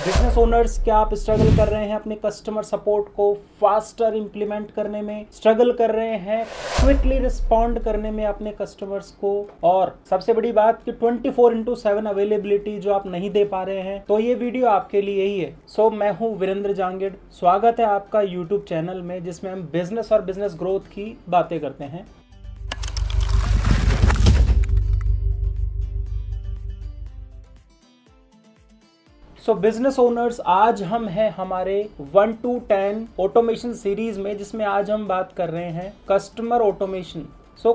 Business owners, क्या आप struggle कर रहे हैं अपने कस्टमर सपोर्ट को फास्टर इंप्लीमेंट करने में, स्ट्रगल कर रहे हैं क्विकली रिस्पॉन्ड करने में अपने कस्टमर्स को, और सबसे बड़ी बात कि 24/7 अवेलेबिलिटी जो आप नहीं दे पा रहे हैं, तो ये वीडियो आपके लिए ही है। सो मैं हूं वीरेंद्र जांगिड़, स्वागत है आपका यूट्यूब चैनल में जिसमें हम बिजनेस और बिजनेस ग्रोथ की बातें करते हैं। सो बिजनेस ओनर्स, आज हम हैं हमारे 1 to 10 ऑटोमेशन सीरीज में, जिसमें आज हम बात कर रहे हैं कस्टमर ऑटोमेशन।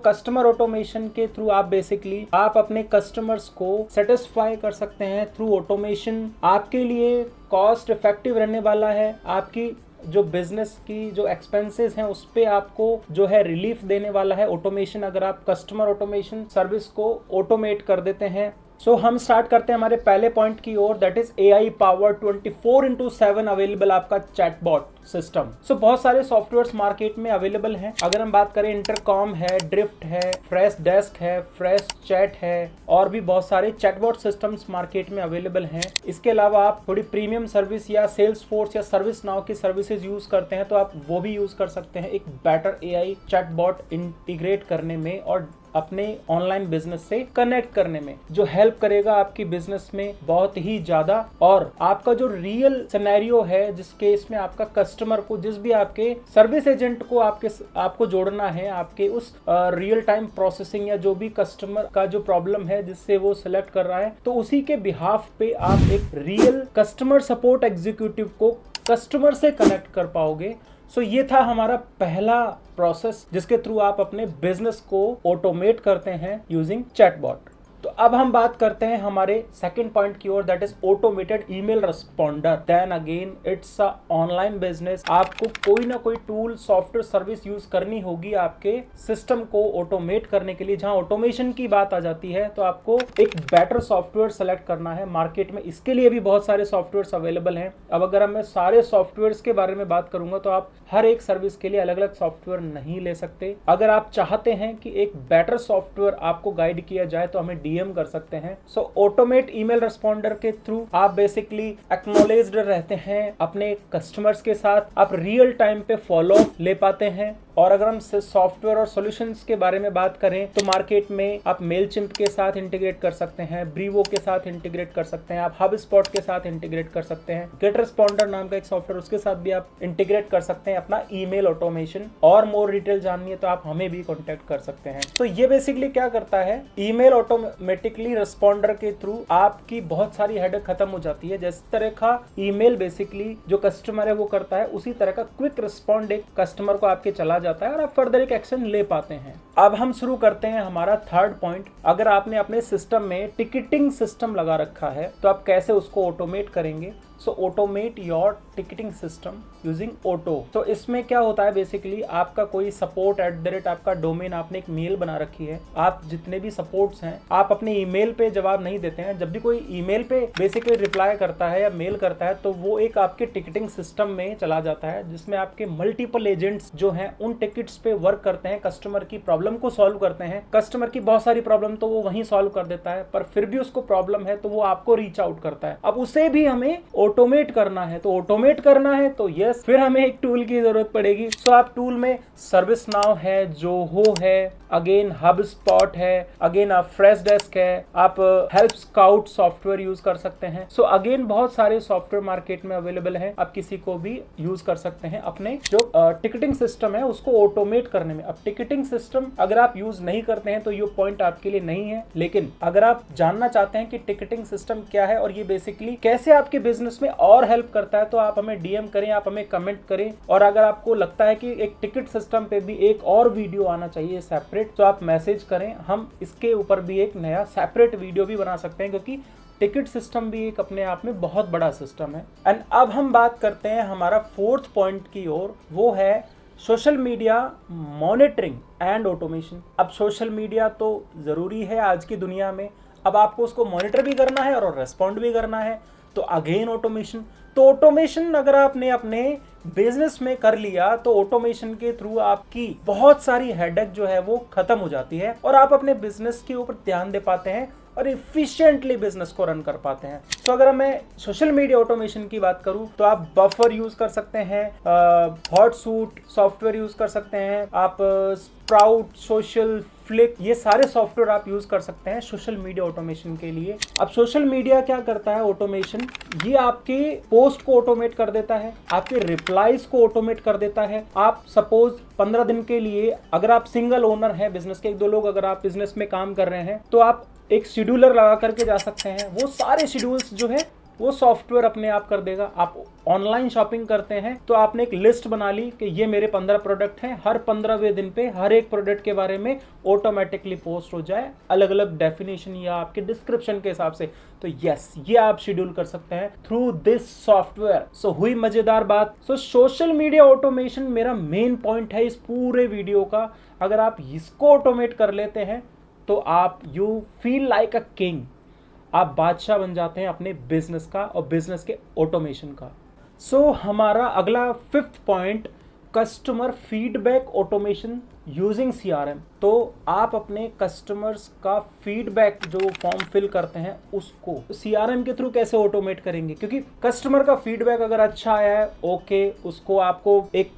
कस्टमर ऑटोमेशन के थ्रू आप अपने कस्टमर्स को सेटिस्फाई कर सकते हैं थ्रू ऑटोमेशन। आपके लिए कॉस्ट इफेक्टिव रहने वाला है, आपकी जो बिजनेस की जो एक्सपेंसेस हैं उस पे आपको जो है रिलीफ देने वाला है ऑटोमेशन, अगर आप कस्टमर ऑटोमेशन सर्विस को ऑटोमेट कर देते हैं। हम स्टार्ट करते हैं हमारे पहले पॉइंट की ओर, that is AI power 24/7 available आपका चैटबॉट सिस्टम। बहुत सारे सॉफ्टवेयर्स मार्केट में अवेलेबल हैं। अगर हम बात करें, इंटरकॉम है, ड्रिफ्ट है, फ्रेश डेस्क है, फ्रेश चैट है, और भी बहुत सारे चैटबॉट सिस्टम्स मार्केट में अवेलेबल हैं। इसके अलावा आप थोड़ी प्रीमियम सर्विस या सेल्स फोर्स या सर्विस नाउ की सर्विसेज यूज करते हैं तो आप वो भी यूज कर सकते हैं एक बेटर AI चैटबॉट इंटीग्रेट करने में और अपने ऑनलाइन बिजनेस से कनेक्ट करने में, जो हेल्प करेगा आपकी बिजनेस में बहुत ही ज्यादा। और आपका जो रियल सिनेरियो है, जिस केस में आपका कस्टमर को, जिस भी आपके सर्विस एजेंट को आपको जोड़ना है, आपके उस रियल टाइम प्रोसेसिंग या जो भी कस्टमर का जो प्रॉब्लम है जिससे वो सिलेक्ट कर रहा है, तो उसी के बिहाफ पे आप एक रियल कस्टमर सपोर्ट एग्जीक्यूटिव को कस्टमर से कनेक्ट कर पाओगे। ये था हमारा पहला प्रोसेस जिसके थ्रू आप अपने बिजनेस को ऑटोमेट करते हैं यूजिंग चैटबॉट। तो अब हम बात करते हैं हमारे सेकंड पॉइंट की ओर, that is automated email responder. Then again it's a online business. आपको कोई ना कोई टूल, सॉफ्टवेयर, सर्विस यूज करनी होगी आपके सिस्टम को ऑटोमेट करने के लिए। जहां ऑटोमेशन की बात आ जाती है तो आपको एक बेटर सॉफ्टवेयर सेलेक्ट करना है। मार्केट में इसके लिए भी बहुत सारे सॉफ्टवेयर अवेलेबल हैं। अब अगर मैं सारे सॉफ्टवेयर के बारे में बात करूंगा तो आप हर एक सर्विस के लिए अलग अलग सॉफ्टवेयर नहीं ले सकते। अगर आप चाहते हैं कि एक बेटर सॉफ्टवेयर आपको गाइड किया जाए तो हमें DM कर सकते हैं। ऑटोमेट ईमेल रिस्पॉन्डर के थ्रू आप बेसिकली एक्नॉलेज्ड रहते हैं अपने कस्टमर्स के साथ, आप रियल टाइम पे फॉलो ले पाते हैं। और अगर हम सॉफ्टवेयर और सॉल्यूशंस के बारे में बात करें तो मार्केट में आप मेलचिम्प के साथ इंटीग्रेट कर सकते हैं, ब्रीवो के साथ इंटीग्रेट कर सकते हैं, आप हबस्पॉट के साथ इंटीग्रेट कर सकते हैं, गेट रिस्पॉन्डर नाम का एक सॉफ्टवेयर, उसके साथ भी आप इंटीग्रेट कर सकते हैं अपना ईमेल ऑटोमेशन। और मोर डिटेल जाननी है तो आप हमें भी कॉन्टेक्ट कर सकते हैं। तो ये बेसिकली क्या करता है, ईमेल ऑटोमेटिकली रिस्पॉन्डर के थ्रू आपकी बहुत सारी हेडेक खत्म हो जाती है। जिस तरह का ईमेल बेसिकली जो कस्टमर है वो करता है, उसी तरह का क्विक रिस्पॉन्ड एक कस्टमर को आपके चला जाता है और आप फर्दर एक एक्शन ले पाते हैं। अब हम शुरू करते हैं हमारा थर्ड पॉइंट। अगर आपने अपने सिस्टम में टिकटिंग सिस्टम लगा रखा है तो आप कैसे उसको ऑटोमेट करेंगे। Automate your ticketing system using auto. तो इसमें क्या होता है, बेसिकली आपका कोई support@ आपका डोमेन, आपने एक मेल बना रखी है, आप जितने भी सपोर्ट्स हैं आप अपने ईमेल पे जवाब नहीं देते हैं। जब भी कोई ईमेल पे बेसिकली रिप्लाई करता है या मेल करता है तो वो एक आपके टिकटिंग सिस्टम में चला जाता है, जिसमें आपके मल्टीपल एजेंट्स जो हैं उन टिकट्स पे वर्क करते हैं, कस्टमर की प्रॉब्लम को सॉल्व करते हैं। कस्टमर की बहुत सारी प्रॉब्लम तो वो वहीं सॉल्व कर देता है, पर फिर भी उसको प्रॉब्लम है तो वो आपको रीच आउट करता है। अब उसे भी हमें ऑटोमेट करना है, तो ऑटोमेट करना है तो यस, फिर हमें एक टूल की जरूरत पड़ेगी। आप टूल में सर्विस नाउ है, जोहो है, अगेन हबस्पॉट है, अगेन आप फ्रेश डेस्क है, आप हेल्प स्काउट सॉफ्टवेयर यूज कर सकते हैं। अगेन बहुत सारे सॉफ्टवेयर मार्केट में अवेलेबल है, आप किसी को भी यूज कर सकते हैं अपने जो टिकटिंग सिस्टम है उसको ऑटोमेट करने में। अब टिकटिंग सिस्टम अगर आप यूज नहीं करते हैं तो ये पॉइंट आपके लिए नहीं है, लेकिन अगर आप जानना चाहते हैं कि टिकटिंग सिस्टम क्या है और ये बेसिकली कैसे आपके बिजनेस में और हेल्प करता है, तो आप हमें DM करें, आप हमें कमेंट करें। और अगर आपको लगता है कि एक टिकट सिस्टम पे भी एक और वीडियो आना चाहिए सेपरेट, तो आप मैसेज करें, हम इसके ऊपर भी एक नया सेपरेट वीडियो भी बना सकते हैं, क्योंकि टिकट सिस्टम भी एक अपने आप में बहुत बड़ा सिस्टम है। एंड अब हम बात करते हैं हमारा फोर्थ पॉइंट की ओर, वो है social media monitoring and automation. अब सोशल मीडिया तो जरूरी है आज की दुनिया में, अब आपको उसको मॉनिटर भी करना है और रेस्पॉन्ड भी करना है, तो अगेन ऑटोमेशन। तो ऑटोमेशन अगर आपने अपने बिजनेस में कर लिया तो ऑटोमेशन के थ्रू आपकी बहुत सारी हेडेक जो है वो खत्म हो जाती है और आप अपने बिजनेस के ऊपर ध्यान दे पाते हैं और इफिशिएंटली बिजनेस को रन कर पाते हैं। तो अगर मैं सोशल मीडिया ऑटोमेशन की बात करूं तो आप बफर यूज कर सकते हैं, हॉटसूट सॉफ्टवेयर यूज कर सकते हैं, आप स्प्राउट, सोशल, फ्लिक, ये सारे सॉफ्टवेयर आप यूज कर सकते हैं सोशल मीडिया ऑटोमेशन के लिए। अब सोशल मीडिया क्या करता है ऑटोमेशन, ये आपके पोस्ट को ऑटोमेट कर देता है, आपके रिप्लाईज को ऑटोमेट कर देता है। आप सपोज 15 दिन के लिए, अगर आप सिंगल ओनर हैं बिजनेस के, 1-2 लोग अगर आप बिजनेस में काम कर रहे हैं, तो आप एक शेड्यूलर लगा करके जा सकते हैं। वो सारे शेड्यूल्स जो है वो सॉफ्टवेयर अपने आप कर देगा। आप ऑनलाइन शॉपिंग करते हैं तो आपने एक लिस्ट बना ली कि ये मेरे 15 प्रोडक्ट हैं, हर 15वें दिन पे हर एक प्रोडक्ट के बारे में ऑटोमेटिकली पोस्ट हो जाए, अलग अलग डेफिनेशन या आपके डिस्क्रिप्शन के हिसाब से। तो यस, ये आप शेड्यूल कर सकते हैं थ्रू दिस सॉफ्टवेयर। सो हुई मजेदार बात। सो सोशल मीडिया ऑटोमेशन मेरा मेन पॉइंट है इस पूरे वीडियो का। अगर आप इसको ऑटोमेट कर लेते हैं तो आप you feel like a king, आप बादशाह बन जाते हैं अपने बिजनेस का और बिजनेस के ऑटोमेशन का। सो हमारा अगला 5th point, customer feedback automation using CRM। तो आप अपने कस्टमर्स का फीडबैक जो फॉर्म फिल करते हैं उसको CRM के थ्रू कैसे ऑटोमेट करेंगे, क्योंकि कस्टमर का फीडबैक अगर अच्छा आया है, ओके, उसको आपको एक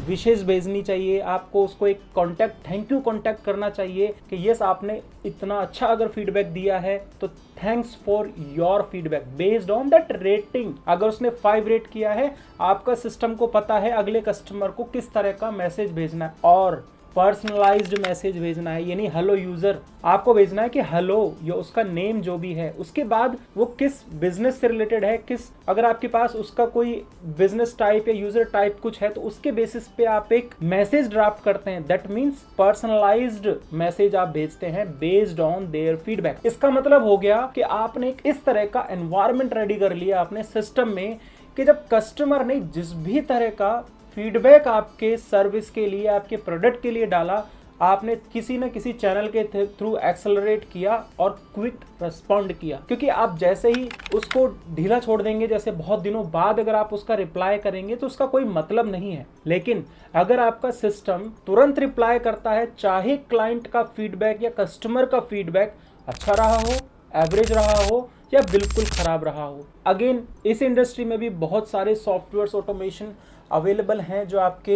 विशेष भेजनी चाहिए, आपको उसको एक कॉन्टैक्ट, थैंक यू कॉन्टैक्ट करना चाहिए कि यस आपने इतना अच्छा अगर फीडबैक दिया है तो thanks for your feedback based on that rating. अगर उसने 5 रेट किया है, आपका सिस्टम को पता है अगले कस्टमर को किस तरह का मैसेज भेजना है, और पर्सनलाइज्ड मैसेज भेजना है, यानी हेलो यूजर, आपको भेजना है कि हेलो, ये उसका नेम जो भी है, उसके बाद वो किस बिजनेस से रिलेटेड है, किस, अगर आपके पास उसका कोई बिजनेस टाइप या यूजर टाइप कुछ है तो उसके बेसिस पे आप एक मैसेज ड्राफ्ट करते हैं। दैट मीन्स पर्सनलाइज्ड मैसेज आप भेजते हैं बेस्ड ऑन देयर फीडबैक। इसका मतलब हो गया कि आपने एक इस तरह का एनवायरनमेंट रेडी कर लिया अपने सिस्टम में कि जब कस्टमर ने जिस भी तरह का फीडबैक आपके सर्विस के लिए, आपके प्रोडक्ट के लिए डाला, आपने किसी न किसी चैनल के थ्रू एक्सेलरेट किया और क्विक रिस्पॉन्ड किया। क्योंकि आप जैसे ही उसको ढीला छोड़ देंगे, जैसे बहुत दिनों बाद अगर आप उसका रिप्लाई करेंगे तो उसका कोई मतलब नहीं है। लेकिन अगर आपका सिस्टम तुरंत रिप्लाई करता है, चाहे क्लाइंट का फीडबैक या कस्टमर का फीडबैक अच्छा रहा हो, एवरेज रहा हो या बिल्कुल खराब रहा हो। अगेन, इस इंडस्ट्री में भी बहुत सारे सॉफ्टवेयर ऑटोमेशन अवेलेबल हैं जो आपके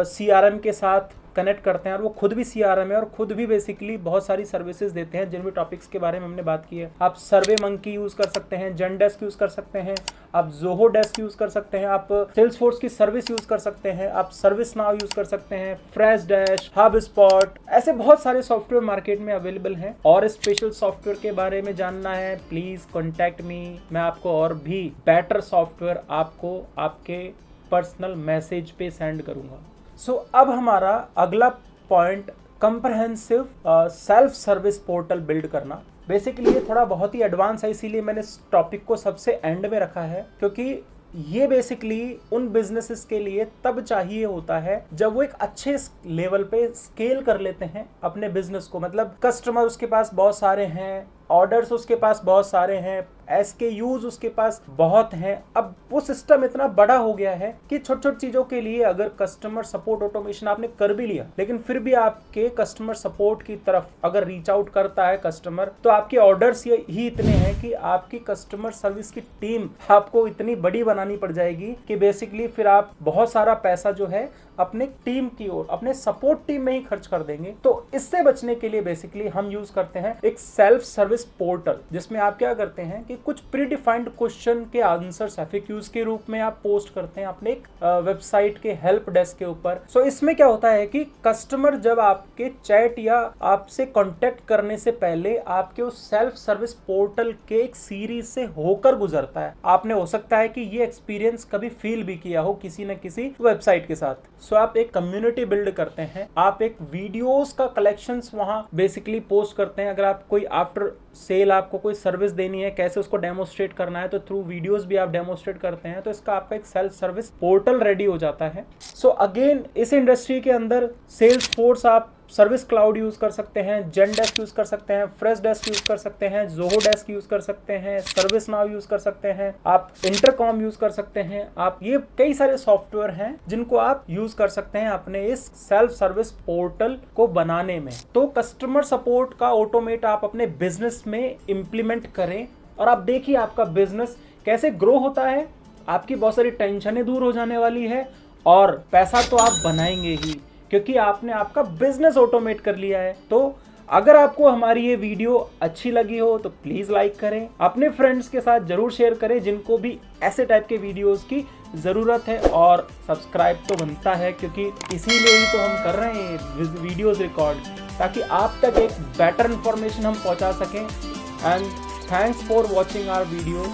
CRM के साथ कनेक्ट करते हैं, और वो खुद भी CRM है और खुद भी बेसिकली बहुत सारी सर्विसेज देते हैं, जिन भी टॉपिक्स के बारे में हमने बात की है। आप सर्वे मंकी यूज कर सकते हैं, जेनडेस्क यूज कर सकते हैं, आप जोहो डेस्क यूज कर सकते हैं, आप सेल्सफोर्स की सर्विस यूज कर सकते हैं, आप सर्विस नाउ यूज कर सकते हैं, फ्रेश डैश, हब स्पॉट, ऐसे बहुत सारे सॉफ्टवेयर मार्केट में अवेलेबल हैं। और स्पेशल सॉफ्टवेयर के बारे में जानना है, प्लीज कॉन्टैक्ट मी, मैं आपको और भी बेटर सॉफ्टवेयर आपको आपके पर्सनल मैसेज पे सेंड करूंगा। सो अब हमारा अगला point, comprehensive self service portal build करना। बेसिकली ये थोड़ा बहुत ही एडवांस है, इसीलिए मैंने इस टॉपिक को सबसे एंड में रखा है, क्योंकि ये बेसिकली उन बिजनेसेस के लिए तब चाहिए होता है जब वो एक अच्छे लेवल पे स्केल कर लेते हैं अपने बिजनेस को। मतलब कस्टमर उसके पास बहुत सारे हैं, ऑर्डर्स उसके पास बहुत सारे हैं, SKUs उसके पास बहुत हैं। अब वो सिस्टम इतना बड़ा हो गया है कि छोटी छोटी चीजों के लिए अगर कस्टमर सपोर्ट ऑटोमेशन आपने कर भी लिया, लेकिन फिर भी आपके कस्टमर सपोर्ट की तरफ अगर रीच आउट करता है कस्टमर, तो आपके ऑर्डर्स ही इतने हैं कि आपकी कस्टमर सर्विस की टीम आपको इतनी बड़ी बनानी पड़ जाएगी कि बेसिकली फिर आप बहुत सारा पैसा जो है अपने टीम की ओर, अपने सपोर्ट टीम में ही खर्च कर देंगे। तो इससे बचने के लिए बेसिकली हम यूज करते हैं एक सेल्फ सर्विस पोर्टल, जिसमें आप क्या करते हैं कि कुछ प्री डिफाइंड क्वेश्चन के आंसर्स FAQs के रूप में आप पोस्ट करते हैं अपने एक वेबसाइट के हेल्प डेस्क के ऊपर। सो इसमें क्या होता है कि कस्टमर जब आपके चैट या आपसे कॉन्टेक्ट करने से पहले आपके उस सेल्फ सर्विस पोर्टल के एक सीरीज से होकर गुजरता है। आपने हो सकता है कि ये एक्सपीरियंस कभी फील भी किया हो किसी न किसी वेबसाइट के साथ। सो आप एक कम्युनिटी बिल्ड करते हैं, आप एक वीडियोस का कलेक्शंस वहां बेसिकली पोस्ट करते हैं। अगर आप कोई आफ्टर सेल आपको कोई सर्विस देनी है, कैसे उसको डेमोस्ट्रेट करना है तो थ्रू वीडियोस भी आप डेमोस्ट्रेट करते हैं, तो इसका आपका एक सेल्फ सर्विस पोर्टल रेडी हो जाता है। सो अगेन इस इंडस्ट्री के अंदर सेल्स फोर्स, आप सर्विस क्लाउड यूज कर सकते हैं, जेनडेस्क यूज कर सकते हैं, फ्रेशडेस्क यूज कर सकते हैं, ज़ोहोडेस्क यूज कर सकते हैं, सर्विस नाउ यूज कर सकते हैं, आप इंटरकॉम यूज कर सकते हैं। आप ये कई सारे सॉफ्टवेयर हैं जिनको आप यूज कर सकते हैं अपने इस सेल्फ सर्विस पोर्टल को बनाने में। तो कस्टमर सपोर्ट का ऑटोमेट आप अपने बिजनेस में इंप्लीमेंट करें और आप देखिए आपका बिजनेस कैसे ग्रो होता है। आपकी बहुत सारी टेंशनें दूर हो जाने वाली है और पैसा तो आप बनाएंगे ही, क्योंकि आपने आपका बिजनेस ऑटोमेट कर लिया है। तो अगर आपको हमारी ये वीडियो अच्छी लगी हो तो प्लीज लाइक करें, अपने फ्रेंड्स के साथ जरूर शेयर करें जिनको भी ऐसे टाइप के वीडियोस की जरूरत है, और सब्सक्राइब तो बनता है क्योंकि इसीलिए ही तो हम कर रहे हैं वीडियोस रिकॉर्ड, ताकि आप तक एक बेटर इंफॉर्मेशन हम पहुंचा सकें। And thanks for watching our video.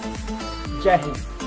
जय हिंद।